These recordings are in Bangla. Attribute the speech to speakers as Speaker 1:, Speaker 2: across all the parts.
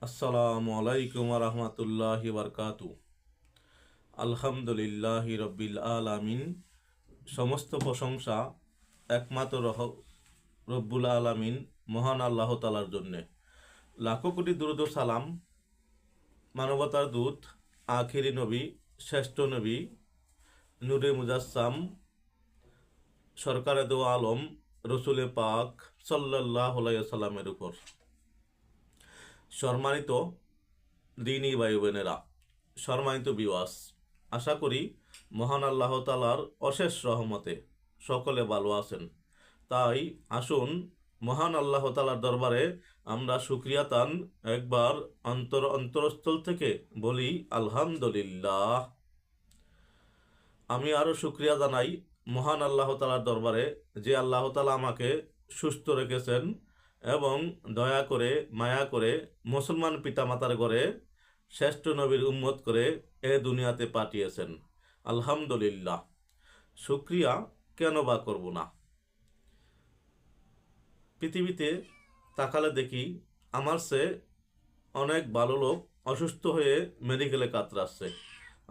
Speaker 1: আসসালামু আলাইকুম রহমতুল্লাহি বারকাতু। আলহামদুলিল্লাহি রব্বিল আলামিন। সমস্ত প্রশংসা একমাত্র রব্বুল আলামিন মহান আল্লাহ তালার জন্যে। লাখো কোটি দুরূদ ও সালাম মানবতার দূত, আখিরি নবী, শ্রেষ্ঠ নবী, নূরে মুজাসসাম, সরকারে দো আলম, রসুলে পাক সাল্লাল্লাহু আলাইহি সাল্লামের উপর। সম্মানিত দিনী ভাই বোনেরা, সম্মানিত বিওয়াস, আশা করি মহান আল্লাহ তালার অশেষ রহমতে সকলে ভালো আছেন। তাই আসুন মহান আল্লাহ তালার দরবারে আমরা শুকরিয়াতান একবার অন্তরস্থল থেকে বলি আলহামদুলিল্লাহ। আমি আরও শুকরিয়া জানাই মহান আল্লাহ তালার দরবারে যে আল্লাহ তালা আমাকে সুস্থ রেখেছেন এবং দয়া করে মায়া করে মুসলমান পিতামাতার ঘরে শ্রেষ্ঠ নবীর উম্মত করে এ দুনিয়াতে পাঠিয়েছেন। আলহামদুলিল্লাহ। শুকরিয়া কেন বা করব না? পৃথিবীতে তাকালে দেখি আমার সে অনেক ভালো লোক অসুস্থ হয়ে মেডিকেলে কাতরাচ্ছে,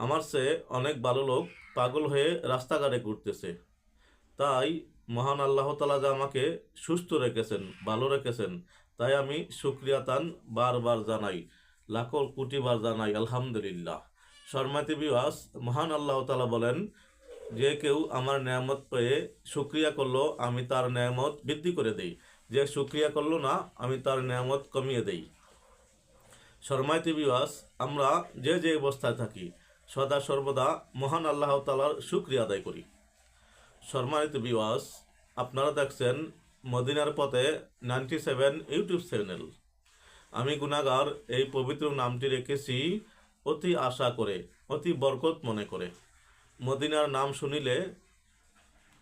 Speaker 1: আমার সে অনেক ভালো লোক পাগল হয়ে রাস্তাঘাটে ঘুরতেছে। তাই মহান আল্লাহ তালা যা আমাকে সুস্থ রেখেছেন, ভালো রেখেছেন, তাই আমি শুকরিয়াতান বারবার জানাই, লাখো কোটি বার জানাই আলহামদুলিল্লাহ। শর্মাতি বিওয়াস, মহান আল্লাহ তালা বলেন, যে কেউ আমার নেয়ামত পেয়ে শুকরিয়া করলো আমি তার নেয়ামত বৃদ্ধি করে দেই, যে শুকরিয়া করলো না আমি তার নেয়ামত কমিয়ে দেই। শর্মাতি বিওয়াস, আমরা যে যে অবস্থায় থাকি সদা সর্বদা মহান আল্লাহ তালার শুকরিয়া আদায় করি। সম্মানিত বিওয়াস, আপনারা দেখছেন মদিনার পথে 97 ইউটিউব চ্যানেল। আমি গুনাহগার এই পবিত্র নামটি রেখেছি অতি আশা করে, অতি বরকত মনে করে। মদিনার নাম শুনিলে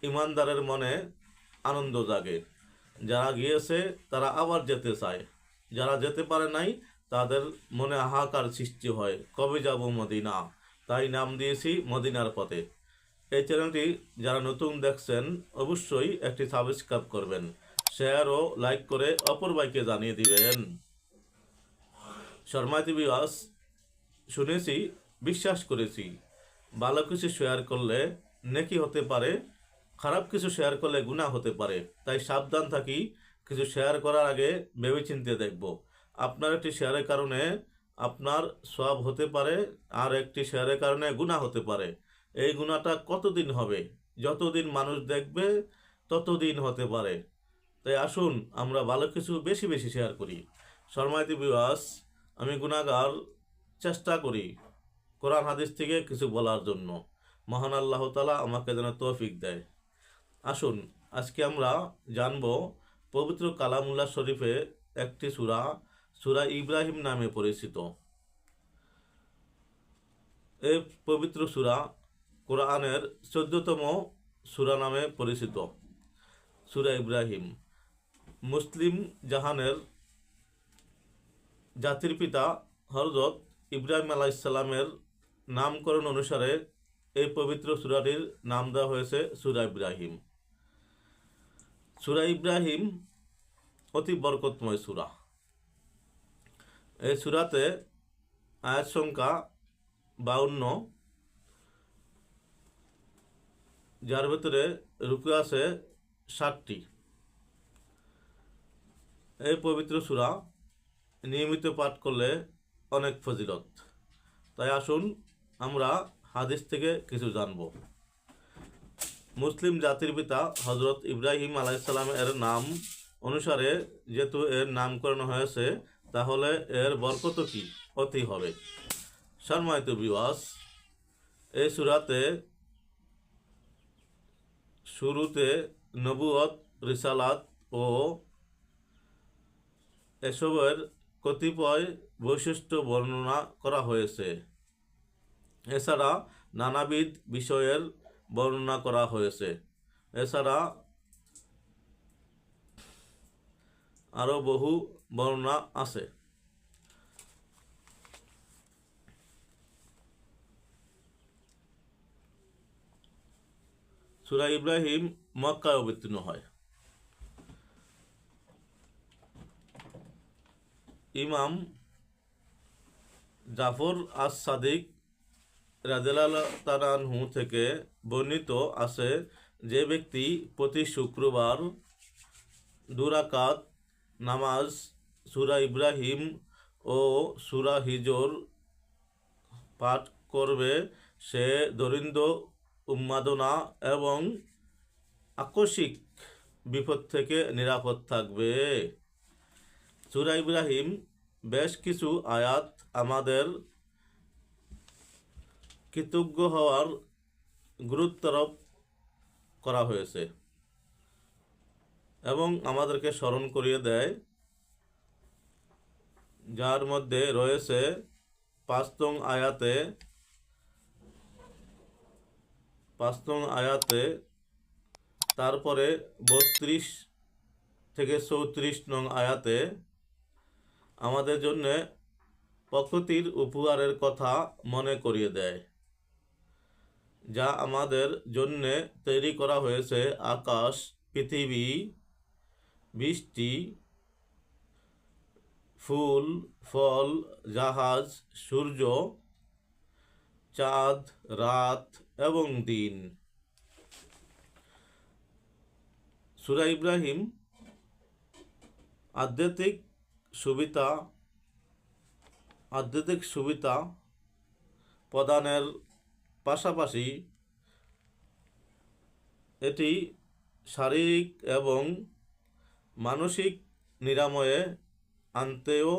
Speaker 1: ইমানদারের মনে আনন্দ জাগে। যারা গিয়েছে তারা আবার যেতে চায়, যারা যেতে পারে নাই তাদের মনে হাহাকার সৃষ্টি হয়, কবে যাব মদিনা। তাই নাম দিয়েছি মদিনার পথে। এই চ্যানেলটি যারা নতুন দেখছেন অবশ্যই একটি সাবস্ক্রাইব করবেন, শেয়ার ও লাইক করে অপর ভাইকে জানিয়ে দিবেন। শর্মাতি বিওয়াস, শুনেছি, বিশ্বাস করেছি, ভালো কিছু শেয়ার করলে নেকি হতে পারে, খারাপ কিছু শেয়ার করলে গুনাহ হতে পারে। তাই সাবধান থাকি, কিছু শেয়ার করার আগে ভেবেচিন্তে দেখব। আপনার একটি শেয়ারের কারণে আপনার সওয়াব হতে পারে, আর একটি শেয়ারের কারণে গুনাহ হতে পারে। এই গুনাহটা কতদিন হবে? যতদিন মানুষ দেখবে ততদিন হতে পারে। তাই আসুন আমরা ভালো কিছু বেশি বেশি শেয়ার করি। সম্মানিত বিওয়াস, আমি গুনাহগার, চেষ্টা করি কোরআন হাদিস থেকে কিছু বলার জন্য। মহান আল্লাহ তাআলা আমাকে যেন তৌফিক দেয়। আসুন আজকে আমরা জানব পবিত্র কালামুল্লাহ শরীফে একটি সূরা, সূরা ইব্রাহিম নামে পরিচিত। এই পবিত্র সূরা কোরআনের 14তম সূরা নামে পরিচিত। সূরা ইব্রাহিম মুসলিম জাহানের জাতির পিতা হযরত ইব্রাহিম আলাইহিস সালামের নামকরণ অনুসারে এই পবিত্র সূরাটির নাম দেওয়া হয়েছে সূরা ইব্রাহিম। সূরা ইব্রাহিম অতি বরকতময় সূরা। এই সূরাতে আয়াত সংখ্যা 52, যার ভিতরে রুকু আছে 60টি। এই পবিত্র সূরা নিয়মিত পাঠ করলে অনেক ফজিলত। তাই আসুন আমরা হাদিস থেকে কিছু জানব। মুসলিম জাতির পিতা হযরত ইব্রাহিম আলাইহিস সালামের নাম অনুসারে যেহেতু এর নামকরণ হয়েছে, তাহলে এর বরকত কি অতি হবে। সম্মানিত বিওয়াস, এই সূরাতে শুরুতে নবুয়ত, রিসালাত ও এসবের কতিপয় বৈশিষ্ট্য বর্ণনা করা হয়েছে। এছাড়া নানাবিধ বিষয়ের বর্ণনা করা হয়েছে। এছাড়া আরও বহু বর্ণনা আছে। সূরা ইব্রাহিম মক্কায় অবতীর্ণ হয়। ইমাম জাফর আস সাদিক রাদিয়াল্লাহু তাআলা আনহু থেকে বর্ণিত আছে, যে ব্যক্তি প্রতি শুক্রবার 2 রাকাত নামাজ সূরা ইব্রাহিম ও সূরা হিজর পাঠ করবে, সে দরিদ্র, উন্মাদনা এবং আকস্মিক বিপদ থেকে নিরাপদ থাকবে। সূরা ইব্রাহিম বেশ কিছু আয়াত আমাদের কৃতজ্ঞ হওয়ার গুরুত্বারোপ করা হয়েছে এবং আমাদেরকে স্মরণ করিয়ে দেয়, যার মধ্যে রয়েছে 5 নং আয়াতে, তারপরে 32 থেকে 34 নং আয়াতে আমাদের জন্য প্রকৃতির উপহারের কথা মনে করিয়ে দেয়, যা আমাদের জন্য তৈরি করা হয়েছে। আকাশ, পৃথিবী, বৃষ্টি, ফুল, ফল, জাহাজ, সূর্য, চাঁদ, রাত এবং দিন। সূরা ইব্রাহিম আধ্যাত্মিক সুবিধা প্রদানের পাশাপাশি এটি শারীরিক এবং মানসিক নিরাময়ে আনতেও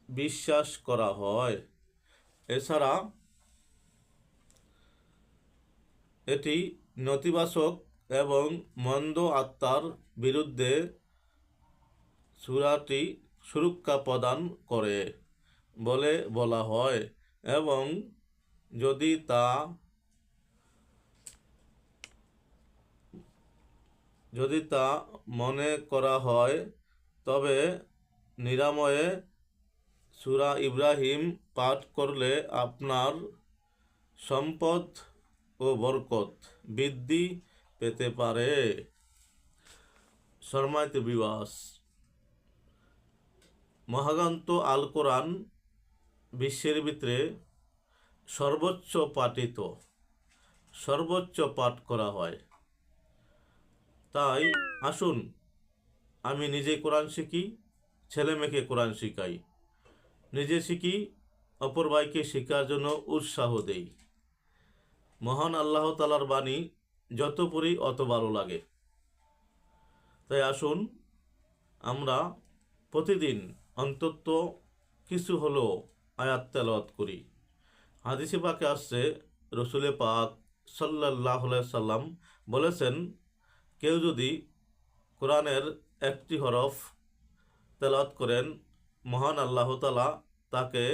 Speaker 1: বিশ্বাস করা হয়। এছাড়া এটি নেতিবাচক এবং মন্দ আত্মার বিরুদ্ধে সূরাটি সুরক্ষা প্রদান করে বলে বলা হয়, এবং যদি তা মনে করা হয় তবে নিরাময়ে সূরা ইব্রাহিম পাঠ করলে আপনার সম্পদ ও বরকত বৃদ্ধি পেতে পারে। সম্মানিত ভিউয়ার্স, মহাগ্রন্থ আল কোরআন বিশ্বের ভিতরে সর্বোচ্চ পাঠ করা হয়। তাই আসুন আমি নিজে কোরআন শিখি, ছেলে মেয়েকে কোরআন শিখাই, নিজে শিখি, অপর ভাইকে শেখার জন্য উৎসাহ দেই। মহান আল্লাহ তাআলার বাণী যত পড়ি অত ভালো লাগে। তাই আসুন আমরা প্রতিদিন অন্তত কিছু হলেও আয়াত তেলাওয়াত করি। হাদিসে পাকে আসছে, রসুল পাক সাল্লাল্লাহু আলাইহি সাল্লাম বলেছেন, কেউ যদি কোরআনের একটি হরফ তেলাওয়াত করেন, মহান আল্লাহ তাআলা তাকে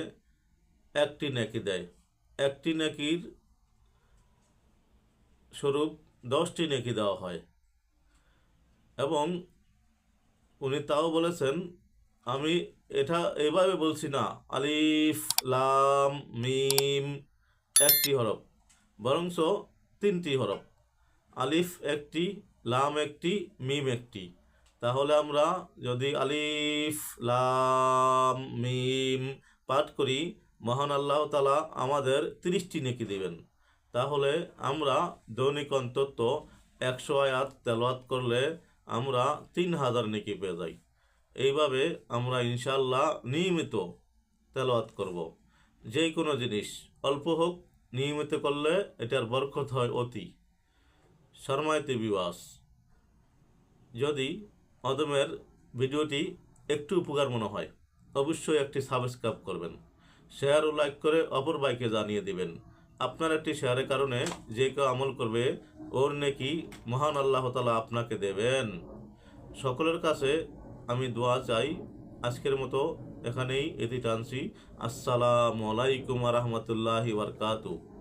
Speaker 1: একটি নেকি দেয়। একটি নেকির স্বরূপ 10টি নেকি দেওয়া হয়। এবং উনি তাও বলেছেন, আমি এটা এভাবে বলছি না আলিফ লাম মিম একটি হরফ, বরঞ্চ 3টি হরফ, আলিফ একটি, লাম একটি, মিম একটি। তাহলে আমরা যদি আলিফ লাম মিম পাঠ করি, মহান আল্লাহ তাআলা আমাদের 30টি নেকি দিবেন। তাহলে আমরা দৈনিক অন্তত 100 আয়াত তেলাওয়াত করলে আমরা 3000 নেকি পেয়ে যাই। এইভাবে আমরা ইনশাআল্লাহ নিয়মিত তেলাওয়াত করব। যে কোনো জিনিস অল্প হোক, নিয়মিত করলে এটার বরকত হয় অতি। সম্মানিত ভিউয়ার্স, যদি অদমের ভিডিওটি একটু উপকার মনে হয়, অবশ্যই একটি সাবস্ক্রাইব করবেন, শেয়ার ও লাইক করে অপর ভাইকে জানিয়ে দিবেন। আপনার একটি শেয়ারের কারণে যে কেউ আমল করবে, ওর নেকি মহান আল্লাহ তাআলা আপনাকে দেবেন। সকলের কাছে আমি দোয়া চাই। আজকের মতো এখানেই এটি টানছি। আসসালামু আলাইকুম ওয়া রাহমাতুল্লাহি ওয়া বারাকাতুহু।